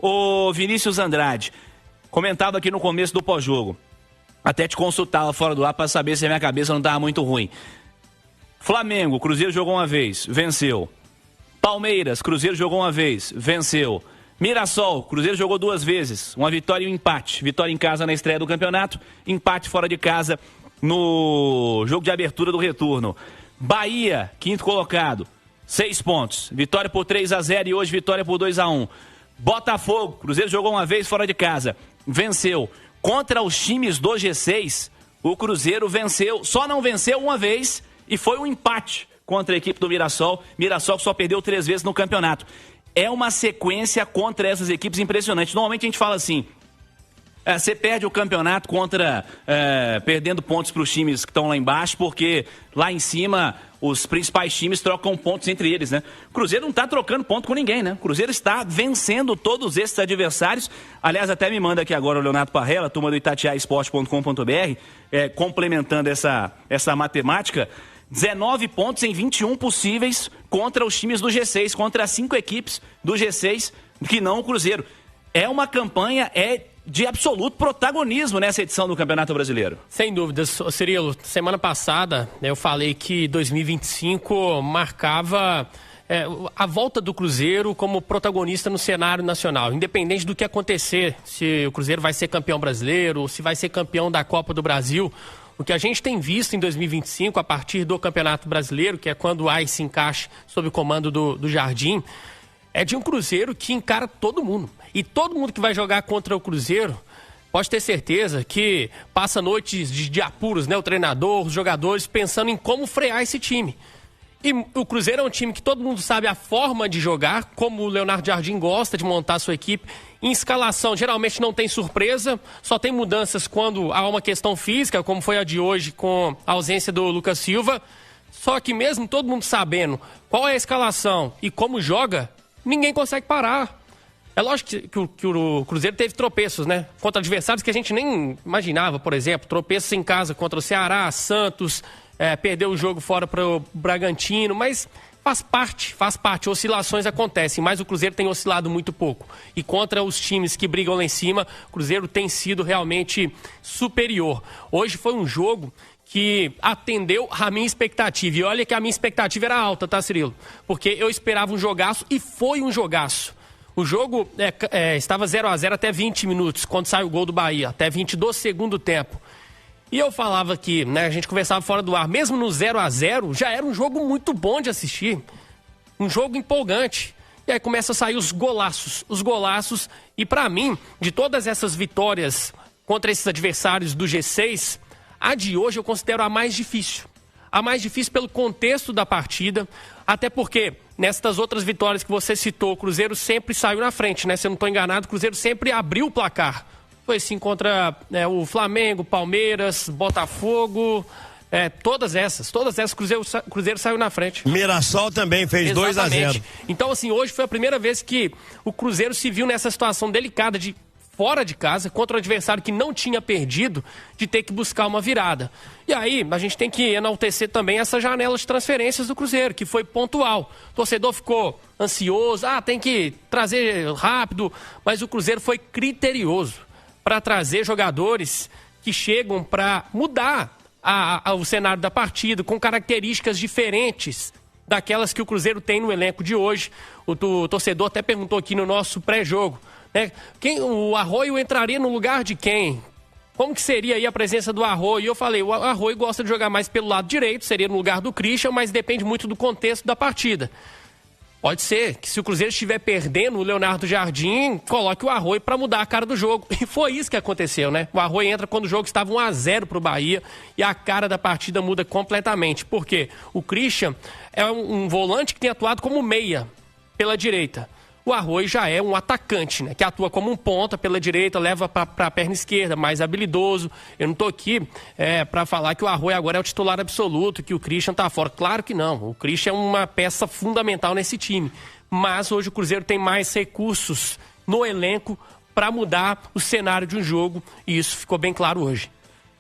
O Vinícius Andrade comentava aqui no começo do pós-jogo. Até te consultava fora do ar para saber se a minha cabeça não estava muito ruim. Flamengo, Cruzeiro jogou uma vez, venceu. Palmeiras, Cruzeiro jogou uma vez, venceu. Mirassol, Cruzeiro jogou 2 vezes, uma vitória e um empate. Vitória em casa na estreia do campeonato, empate fora de casa no jogo de abertura do retorno. Bahia, 5º colocado, 6 pontos. Vitória por 3-0 e hoje vitória por 2-1. Botafogo, Cruzeiro jogou uma vez fora de casa, venceu. Contra os times do G6, o Cruzeiro venceu, só não venceu uma vez e foi um empate contra a equipe do Mirassol. Mirassol que só perdeu 3 vezes no campeonato. É uma sequência contra essas equipes impressionante. Normalmente a gente fala assim, você perde o campeonato perdendo pontos para os times que estão lá embaixo, porque lá em cima os principais times trocam pontos entre eles, né? O Cruzeiro não está trocando ponto com ninguém, né? O Cruzeiro está vencendo todos esses adversários. Aliás, até me manda aqui agora o Leonardo Parrella, turma do itatiaesporte.com.br, complementando essa matemática. 19 pontos em 21 possíveis contra os times do G6, contra as 5 equipes do G6, que não o Cruzeiro. É uma campanha de absoluto protagonismo nessa edição do Campeonato Brasileiro. Sem dúvidas, Cirilo. Semana passada eu falei que 2025 marcava a volta do Cruzeiro como protagonista no cenário nacional. Independente do que acontecer, se o Cruzeiro vai ser campeão brasileiro, se vai ser campeão da Copa do Brasil. O que a gente tem visto em 2025, a partir do Campeonato Brasileiro, que é quando o se encaixa sob o comando do Jardim, é de um Cruzeiro que encara todo mundo. E todo mundo que vai jogar contra o Cruzeiro pode ter certeza que passa noites de apuros, né? O treinador, os jogadores, pensando em como frear esse time. E o Cruzeiro é um time que todo mundo sabe a forma de jogar, como o Leonardo Jardim gosta de montar a sua equipe. Em escalação, geralmente não tem surpresa, só tem mudanças quando há uma questão física, como foi a de hoje com a ausência do Lucas Silva. Só que mesmo todo mundo sabendo qual é a escalação e como joga, ninguém consegue parar. É lógico que o Cruzeiro teve tropeços, né? Contra adversários que a gente nem imaginava, por exemplo, tropeços em casa contra o Ceará, Santos, perdeu o jogo fora para o Bragantino, mas faz parte, oscilações acontecem, mas o Cruzeiro tem oscilado muito pouco. E contra os times que brigam lá em cima, o Cruzeiro tem sido realmente superior. Hoje foi um jogo que atendeu a minha expectativa. E olha que a minha expectativa era alta, tá, Cirilo? Porque eu esperava um jogaço e foi um jogaço. O jogo estava 0-0 até 20 minutos, quando saiu o gol do Bahia, até 20 do segundo tempo. E eu falava que, né, a gente conversava fora do ar, mesmo no 0-0, já era um jogo muito bom de assistir. Um jogo empolgante. E aí começa a sair os golaços. E pra mim, de todas essas vitórias contra esses adversários do G6, a de hoje eu considero a mais difícil. A mais difícil pelo contexto da partida, até porque nestas outras vitórias que você citou, o Cruzeiro sempre saiu na frente, né? Se eu não estou enganado, o Cruzeiro sempre abriu o placar. Foi assim contra o Flamengo, Palmeiras, Botafogo, todas essas o Cruzeiro saiu na frente. Mirassol também fez 2-0. Então, assim, hoje foi a primeira vez que o Cruzeiro se viu nessa situação delicada de fora de casa, contra um adversário que não tinha perdido, de ter que buscar uma virada. E aí, a gente tem que enaltecer também essa janela de transferências do Cruzeiro, que foi pontual. O torcedor ficou ansioso, tem que trazer rápido, mas o Cruzeiro foi criterioso para trazer jogadores que chegam para mudar o cenário da partida, com características diferentes daquelas que o Cruzeiro tem no elenco de hoje. O torcedor até perguntou aqui no nosso pré-jogo, né? O Arroio entraria no lugar de quem? Como que seria aí a presença do Arroio? E eu falei, o Arroio gosta de jogar mais pelo lado direito, seria no lugar do Christian, mas depende muito do contexto da partida. Pode ser que se o Cruzeiro estiver perdendo o Leonardo Jardim, coloque o Arroio para mudar a cara do jogo. E foi isso que aconteceu, né? O Arroio entra quando o jogo estava 1-0 para o Bahia e a cara da partida muda completamente. Por quê? O Christian é um volante que tem atuado como meia pela direita. O Arroio já é um atacante, né? Que atua como um ponta pela direita, leva para a perna esquerda, mais habilidoso. Eu não estou aqui para falar que o Arroio agora é o titular absoluto, que o Christian está fora. Claro que não. O Christian é uma peça fundamental nesse time. Mas hoje o Cruzeiro tem mais recursos no elenco para mudar o cenário de um jogo. E isso ficou bem claro hoje.